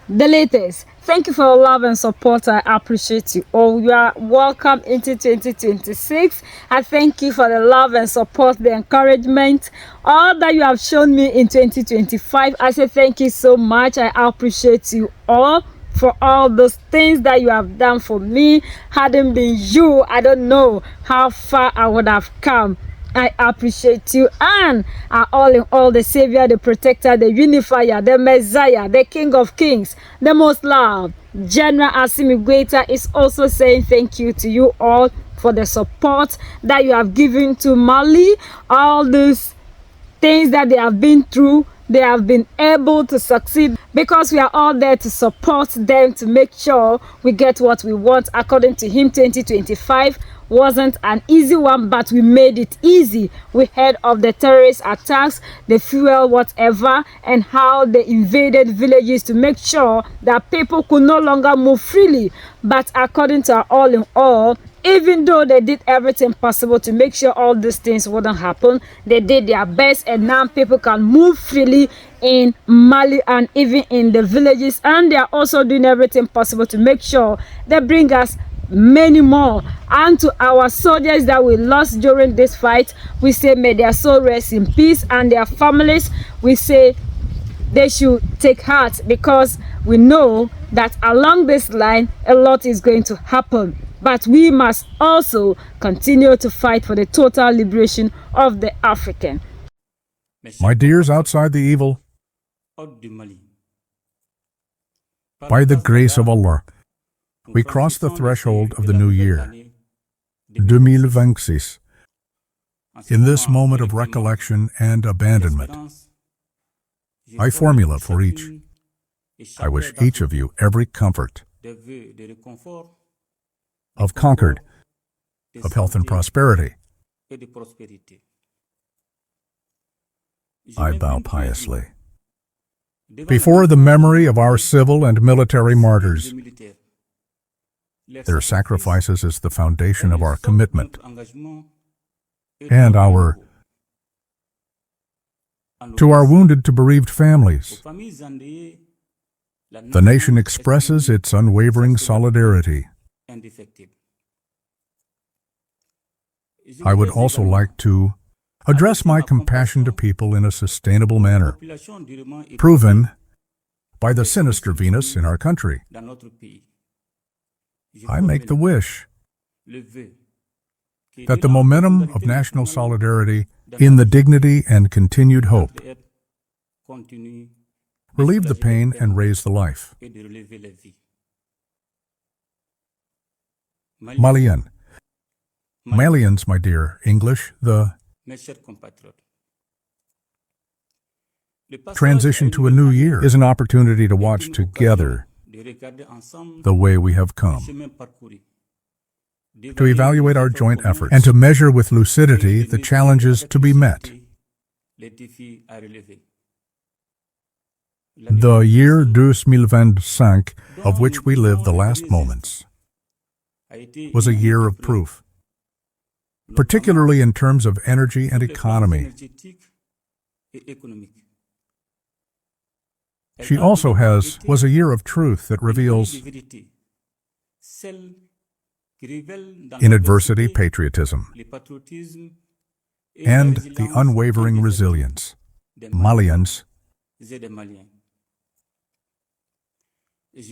the latest. Thank you for your love and support. I appreciate you all. You are welcome into 2026. I thank you for the love and support, the encouragement, all that you have shown me in 2025. I say thank you so much. I appreciate you all for all those things that you have done for me. Hadn't been you, I don't know how far I would have come. I appreciate you and are all in all, the Savior, the Protector, the Unifier, the Messiah, the King of Kings, the Most Loved. General Asimi Goïta is also saying thank you to you all for the support that you have given to Mali. All these things that they have been through, they have been able to succeed because we are all there to support them to make sure we get what we want. According to him, 2025 wasn't an easy one, but we made it easy. We heard of the terrorist attacks, the fuel, whatever, and how they invaded villages to make sure that people could no longer move freely. But according to our all in all, even though they did everything possible to make sure all these things wouldn't happen, they did their best, and now people can move freely in Mali and even in the villages. And they are also doing everything possible to make sure they bring us many more. And to our soldiers that we lost during this fight, we say may their soul rest in peace, and their families, we say they should take heart, because we know that along this line a lot is going to happen. But we must also continue to fight for the total liberation of the African. My dears, outside the evil, by the grace of Allah, we cross the threshold of the new year, 2026. In this moment of recollection and abandonment, I formula for each. I wish each of you every comfort of concord, of health and prosperity. I bow piously before the memory of our civil and military martyrs. Their sacrifices is the foundation of our commitment and to our wounded to bereaved families. The nation expresses its unwavering solidarity. I would also like to address my compassion to people in a sustainable manner, proven by the sinister Venus in our country. I make the wish that the momentum of national solidarity in the dignity and continued hope relieve the pain and raise the life. Malians, my dear, English, the transition to a new year is an opportunity to watch together the way we have come, to evaluate our joint efforts, and to measure with lucidity the challenges to be met. The year 2025, of which we live the last moments, was a year of proof, particularly in terms of energy and economy. She also was a year of truth that reveals in adversity patriotism and the unwavering resilience. Malians,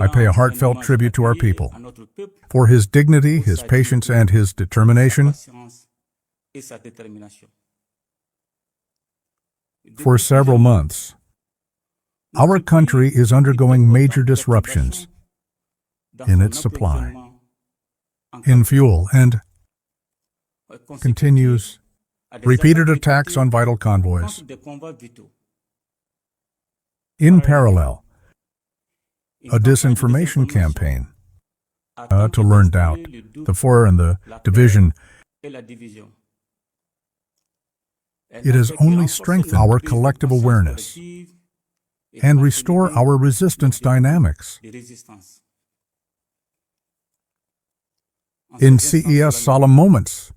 I pay a heartfelt tribute to our people for his dignity, his patience, and his determination. For several months, our country is undergoing major disruptions in its supply, in fuel, and continues repeated attacks on vital convoys. In parallel, a disinformation campaign to learn doubt, the furor and the division. It has only strengthened our collective awareness and restore our resistance dynamics. In CES solemn moments,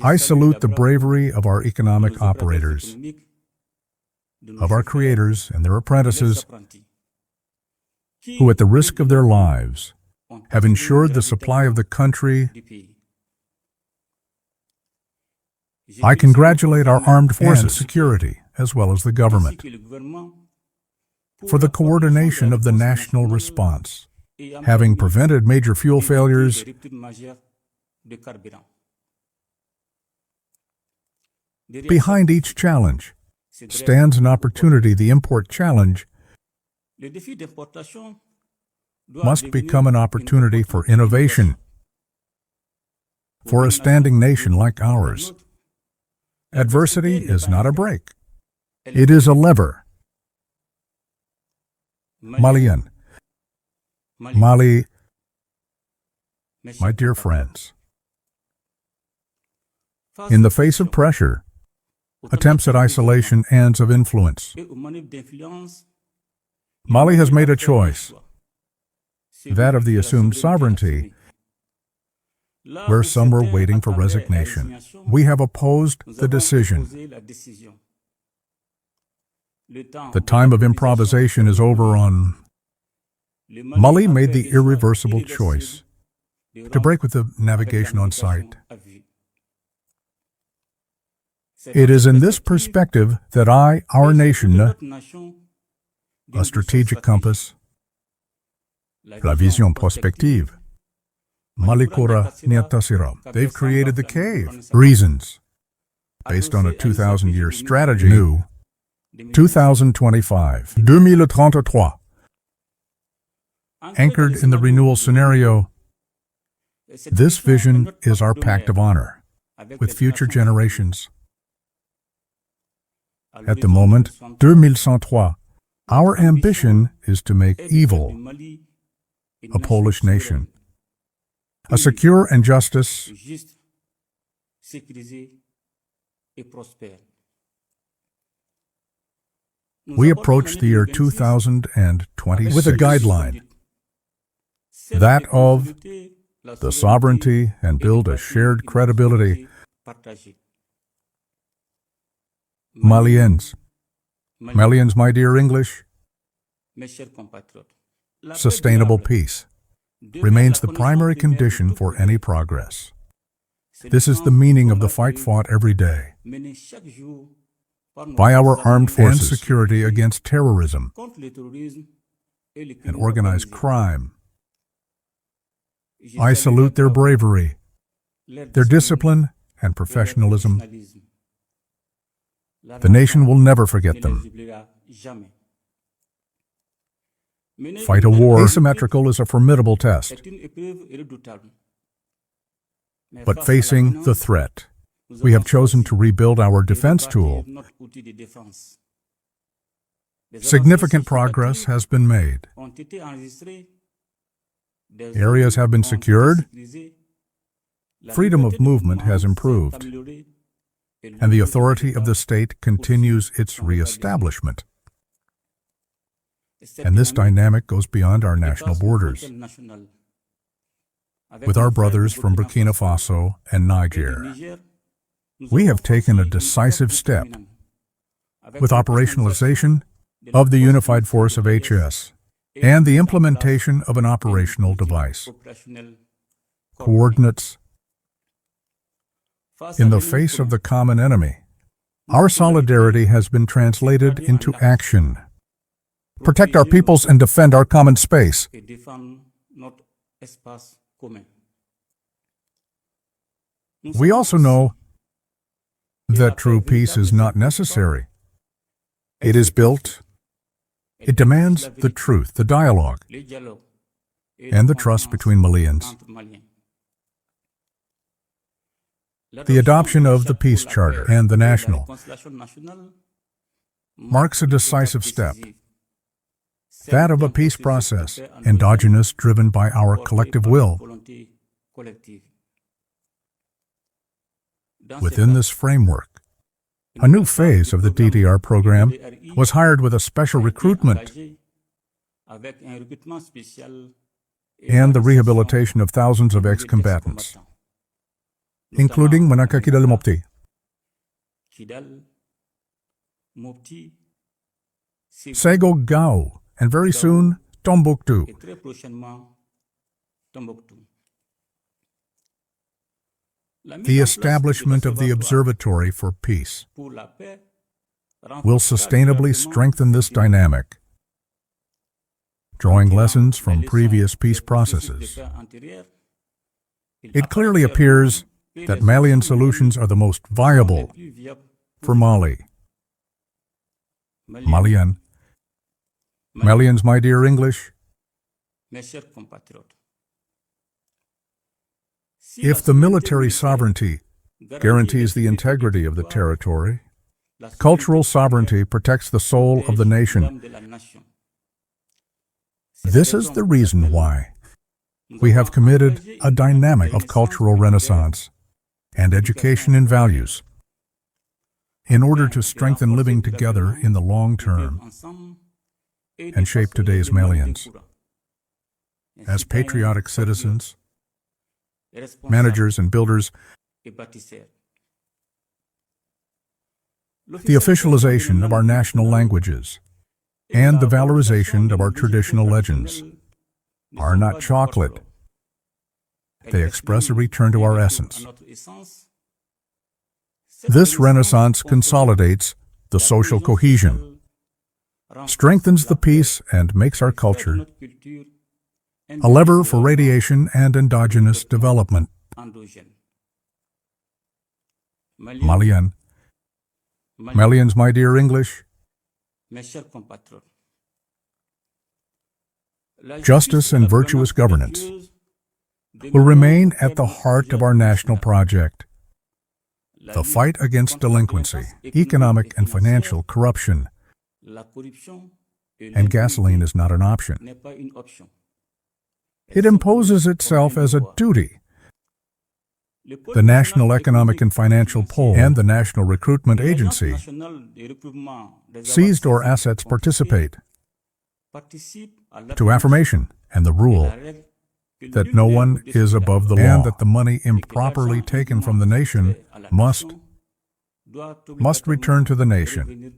I salute the bravery of our economic operators, of our creators and their apprentices, who at the risk of their lives have ensured the supply of the country. I congratulate our armed forces and security, as well as the government, for the coordination of the national response, having prevented major fuel failures. Behind each challenge stands an opportunity. The import challenge must become an opportunity for innovation. For a standing nation like ours, adversity is not a brake. It is a lever. Malien, Mali, my dear friends, in the face of pressure, attempts at isolation, and of influence, Mali has made a choice, that of the assumed sovereignty, where some were waiting for resignation. We have opposed the decision. The time of improvisation is over. Mali made the irreversible choice to break with the navigation on sight. It is in this perspective that our nation, a strategic compass, la vision prospective, Malikura Niatasira, they've created the cave. Reasons, based on a 2,000-year strategy, new 2025, 2033, anchored in the renewal scenario. This vision is our pact of honor with future generations. At the moment, 2033, our ambition is to make evil a Polish nation, a secure and justice, we approach the year 2020 with a guideline, that of the sovereignty, and build a shared credibility. Maliens, my dear English, sustainable peace remains the primary condition for any progress. This is the meaning of the fight fought every day by our armed forces and security against terrorism and organized crime. I salute their bravery, their discipline and professionalism. The nation will never forget them. Fight a war asymmetrical is a formidable test. But facing the threat, we have chosen to rebuild our defense tool. Significant progress has been made. Areas have been secured. Freedom of movement has improved. And the authority of the state continues its re-establishment. And this dynamic goes beyond our national borders. With our brothers from Burkina Faso and Niger, we have taken a decisive step with operationalization of the unified force of HS and the implementation of an operational device. Coordinates. In the face of the common enemy, our solidarity has been translated into action. Protect our peoples and defend our common space. We also know that true peace is not necessary. It is built. It demands the truth, the dialogue, and the trust between Malians. The adoption of the Peace Charter and the National marks a decisive step, that of a peace process, endogenous, driven by our collective will. Within this framework, a new phase of the DDR program was hired with a special recruitment and the rehabilitation of thousands of ex-combatants, including Manaka Kidal Mopti, Sego Gao, and very soon, Tombouctou. et très prochainement Tombouctou. The establishment of the Observatory for Peace Pour la paix will sustainably strengthen this dynamic, drawing lessons from previous peace processes. It clearly appears that Malian solutions are the most viable for Mali. Malian. Malians, my dear English, Mes chers compatriotes, if the military sovereignty guarantees the integrity of the territory, cultural sovereignty protects the soul of the nation. This is the reason why we have committed a dynamic of cultural renaissance and education in values in order to strengthen living together in the long term and shape today's Malians as patriotic citizens, managers, and builders. The officialization of our national languages and the valorization of our traditional legends are not chocolate. They express a return to our essence. This renaissance consolidates the social cohesion, strengthens the peace, and makes our culture a lever for radiation and endogenous development. Malian. Malians, my dear English, Mes chers compatriotes, justice and virtuous governance will remain at the heart of our national project. The fight against delinquency, economic and financial corruption, la corruption et and gasoline is not an option. n'est pas une option. It imposes itself as a duty. The National Economic and Financial Poll and the National Recruitment Agency seized or assets participate to affirmation and the rule that no one is above the law and that the money improperly taken from the nation must return to the nation.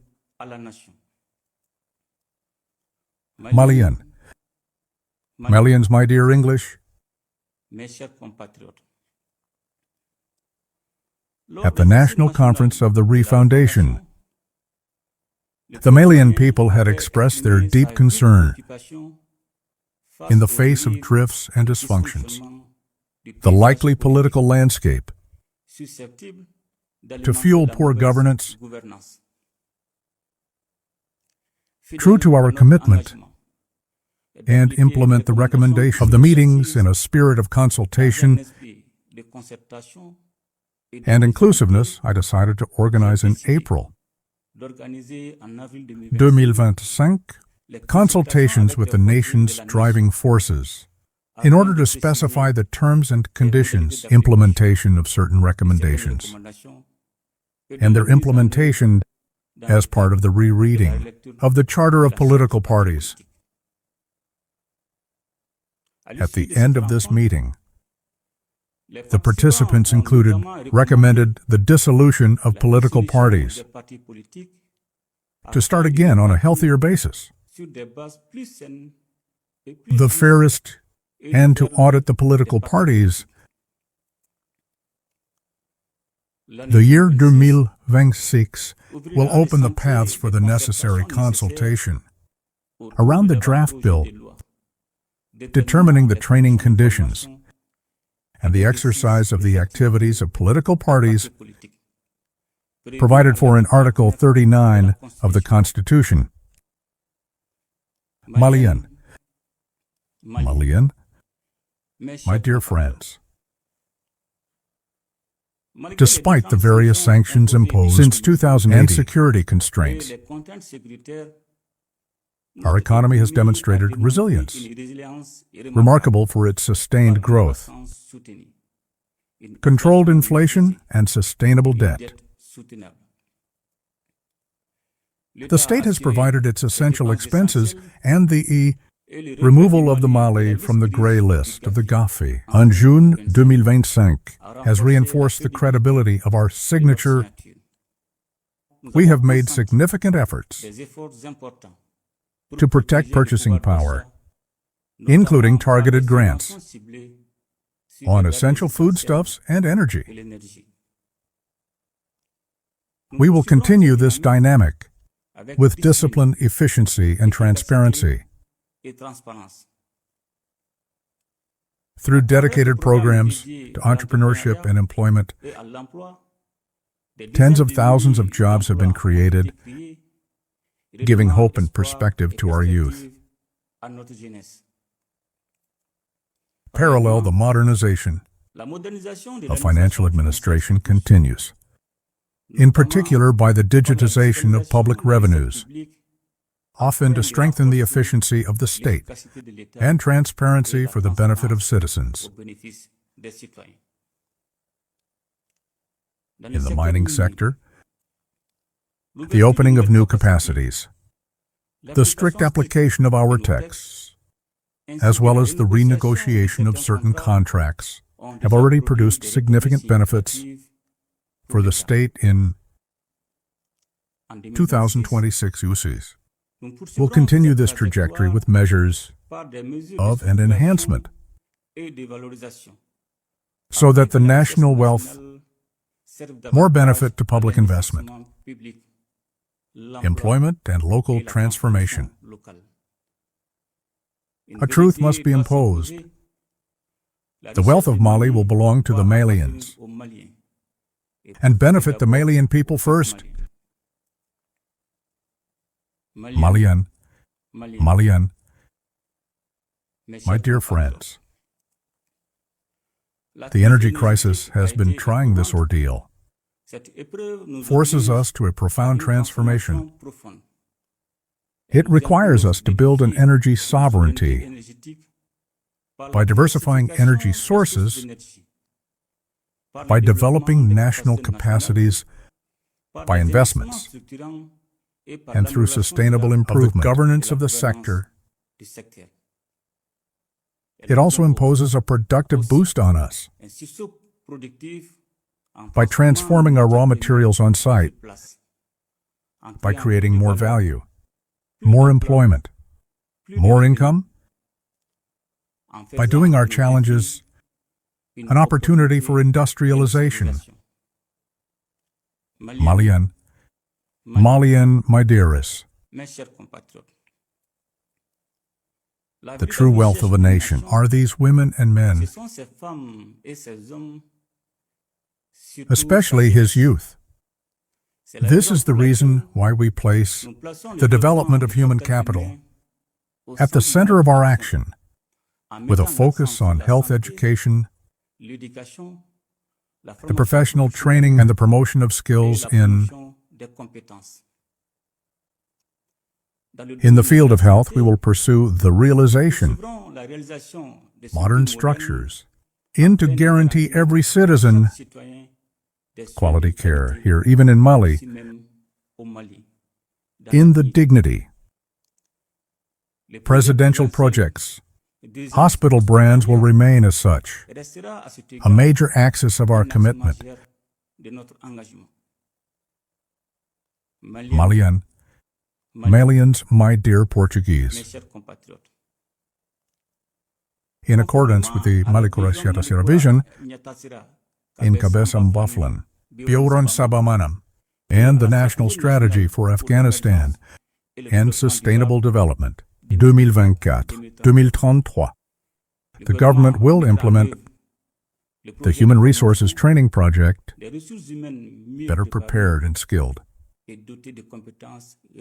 Malian. Malians, my dear English, Mes chers compatriotes, at the National Conference of the Refoundation, the Malian people had expressed their deep concern in the face of drifts and dysfunctions, the likely political landscape to fuel poor governance. True to our commitment, and implement the recommendation of the meetings in a spirit of consultation and inclusiveness, I decided to organize in April 2025 consultations with the nation's driving forces in order to specify the terms and conditions, implementation of certain recommendations, and their implementation as part of the rereading of the Charter of Political Parties. At the end of this meeting, the participants recommended the dissolution of political parties to start again on a healthier basis, the fairest, and to audit the political parties. The year 2026 will open the paths for the necessary consultation around the draft bill, determining the training conditions and the exercise of the activities of political parties provided for in Article 39 of the Constitution. Malian. Malian, my dear friends, despite the various sanctions imposed since 2008 and security constraints, our economy has demonstrated resilience, remarkable for its sustained growth, controlled inflation, and sustainable debt. The state has provided its essential expenses, and the removal of the Mali from the gray list of the Gafi on June 2025 has reinforced the credibility of our signature. We have made significant efforts to protect purchasing power including targeted grants on essential foodstuffs and energy. We will continue this dynamic with discipline, efficiency, and transparency through dedicated programs to entrepreneurship and employment. Tens of thousands of jobs have been created, giving hope and perspective to our youth. Parallel, the modernization of financial administration continues, in particular by the digitization of public revenues, often to strengthen the efficiency of the state and transparency for the benefit of citizens. In the mining sector, the opening of new capacities, the strict application of our texts, as well as the renegotiation of certain contracts, have already produced significant benefits for the state in 2026 UCs. We'll continue this trajectory with measures of and enhancement so that the national wealth more benefit to public investment, employment, and local transformation. A truth must be imposed. The wealth of Mali will belong to the Malians and benefit the Malian people first. Malian, my dear friends, the energy crisis has been trying this ordeal, forces us to a profound transformation. It requires us to build an energy sovereignty by diversifying energy sources, by developing national capacities, by investments, and through sustainable improvement of the governance of the sector. It also imposes a productive boost on us by transforming our raw materials on site, by creating more value, more employment, more income, by doing our challenges an opportunity for industrialization. Malian, my dearest, the true wealth of a nation are these women and men, especially his youth. This is the reason why we place the development of human capital at the center of our action, with a focus on health education, the professional training, and the promotion of skills in the field of health. We will pursue the realization modern structures to guarantee every citizen quality care here, even in Mali, in the dignity. Presidential projects, hospital brands will remain as such, a major axis of our commitment. Malians, my dear Portuguese, in accordance with the Malikura vision, in Cabeza Mbaflan, Bioran Sabamanam, and the National Strategy for Afghanistan and Sustainable Development, 2024-2033, the government will implement the Human Resources Training Project, better prepared and skilled,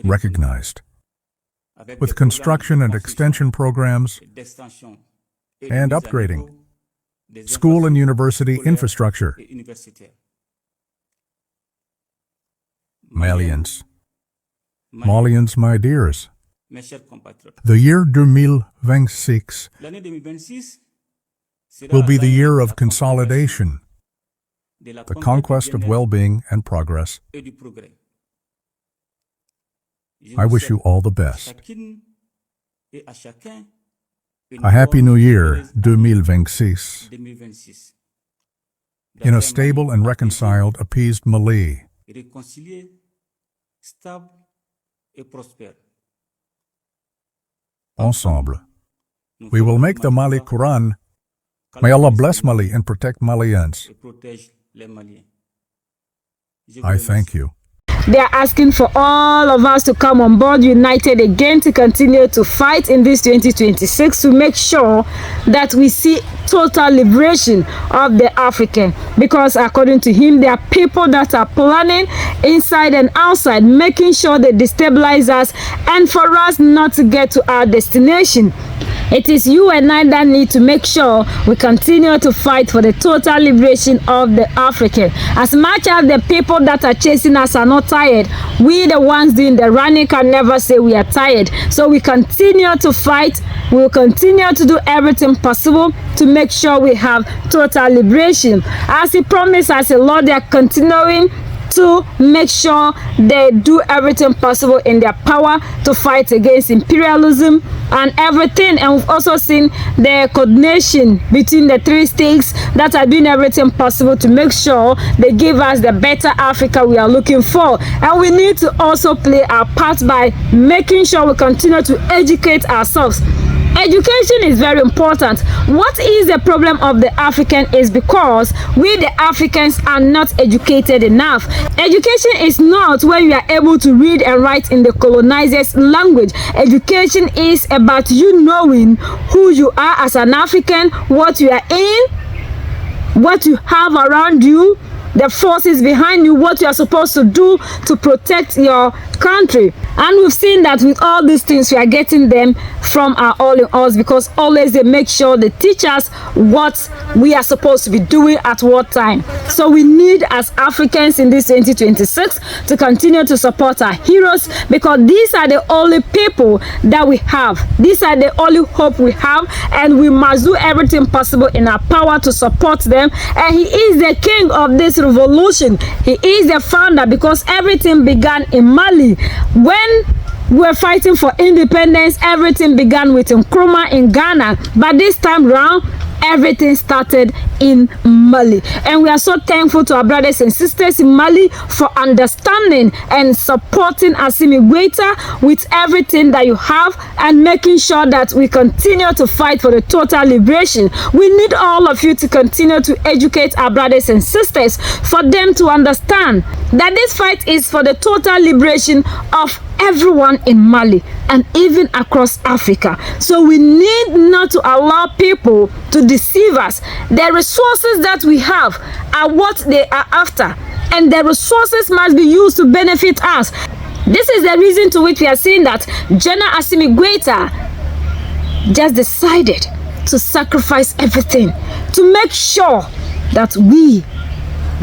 recognized, with construction and extension programs and upgrading school and university infrastructure. Malians, my dears, the year 2026 will be the year of consolidation, the conquest of well-being and progress. I wish you all the best. A happy new year, 2026, in a stable and reconciled, appeased Mali. Ensemble, We will make the Mali Quran. May Allah bless Mali and protect Malians. et protège les Maliens. Je vous I remercie. thank you. They are asking for all of us to come on board united again to continue to fight in this 2026 to make sure that we see total liberation of the African, because according to him there are people that are planning inside and outside, making sure they destabilize us and for us not to get to our destination. It is you and I that need to make sure we continue to fight for the total liberation of the African. As much as the people that are chasing us are not tired, we the ones doing the running can never say we are tired. So we continue to fight. We will continue to do everything possible to make sure we have total liberation. As he promised us, the Lord, they are continuing to make sure they do everything possible in their power to fight against imperialism and everything. And we've also seen the coordination between the three states that are doing everything possible to make sure they give us the better Africa we are looking for. And we need to also play our part by making sure we continue to educate ourselves. Education is very important. What is the problem of the African is because we the Africans are not educated enough. Education is not when you are able to read and write in the colonizers' language. Education is about you knowing who you are as an African, what you are in, what you have around you, the forces behind you, what you are supposed to do to protect your country. And we've seen that with all these things, we are getting them from our all in alls, because always they make sure they teach us what we are supposed to be doing at what time. So we need, as Africans in this 2026, to continue to support our heroes, because these are the only people that we have. These are the only hope we have, and we must do everything possible in our power to support them. And he is the king of this revolution. He is the founder, because everything began in Mali. When we're fighting for independence, everything began with Nkrumah in Ghana, but this time round everything started in Mali. And we are so thankful to our brothers and sisters in Mali for understanding and supporting Assimi Goïta with everything that you have and making sure that we continue to fight for the total liberation. We need all of you to continue to educate our brothers and sisters for them to understand that this fight is for the total liberation of everyone in Mali and even across Africa. So we need not to allow people to deceive us. The resources that we have are what they are after, and the resources must be used to benefit us. This is the reason to which we are seeing that General Assimi Goïta just decided to sacrifice everything to make sure that we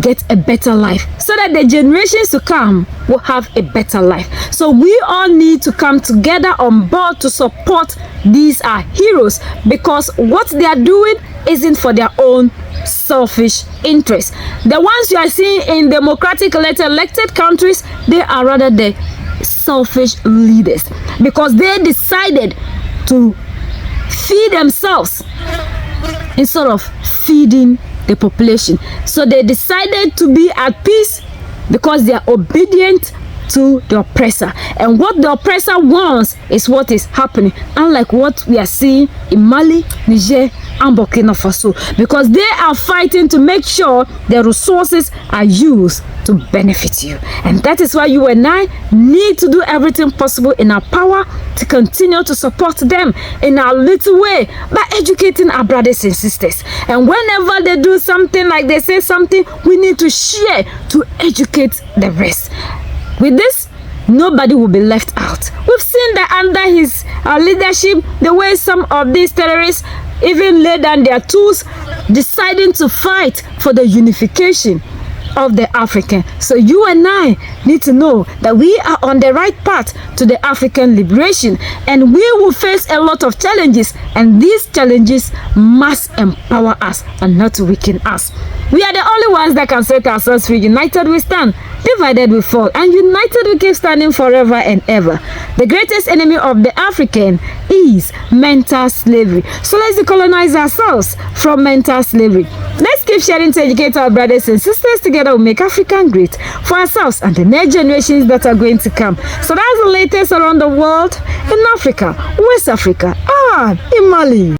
get a better life, so that the generations to come will have a better life. So we all need to come together on board to support these our heroes, because what they are doing isn't for their own selfish interests. The ones you are seeing in democratic elected countries, they are rather the selfish leaders, because they decided to feed themselves instead of feeding the population. So they decided to be at peace because they are obedient to the oppressor, and what the oppressor wants is what is happening, unlike what we are seeing in Mali, Niger and Burkina Faso, because they are fighting to make sure the resources are used to benefit you. And that is why you and I need to do everything possible in our power to continue to support them in our little way by educating our brothers and sisters. And whenever they do something, like they say something, we need to share to educate the rest. With this, nobody will be left out. We've seen that under his leadership, the way some of these terrorists even lay down their tools, deciding to fight for the unification of the African. So you and I need to know that we are on the right path to the African liberation, and we will face a lot of challenges, and these challenges must empower us and not to weaken us. We are the only ones that can set ourselves free. United we stand, divided we fall, and united we keep standing forever and ever. The greatest enemy of the African is mental slavery. So let's decolonize ourselves from mental slavery. Let's keep sharing to educate our brothers and sisters. Together we make Africa great for ourselves and the next generations that are going to come. So that's the latest around the world in Africa, West Africa, and in Mali.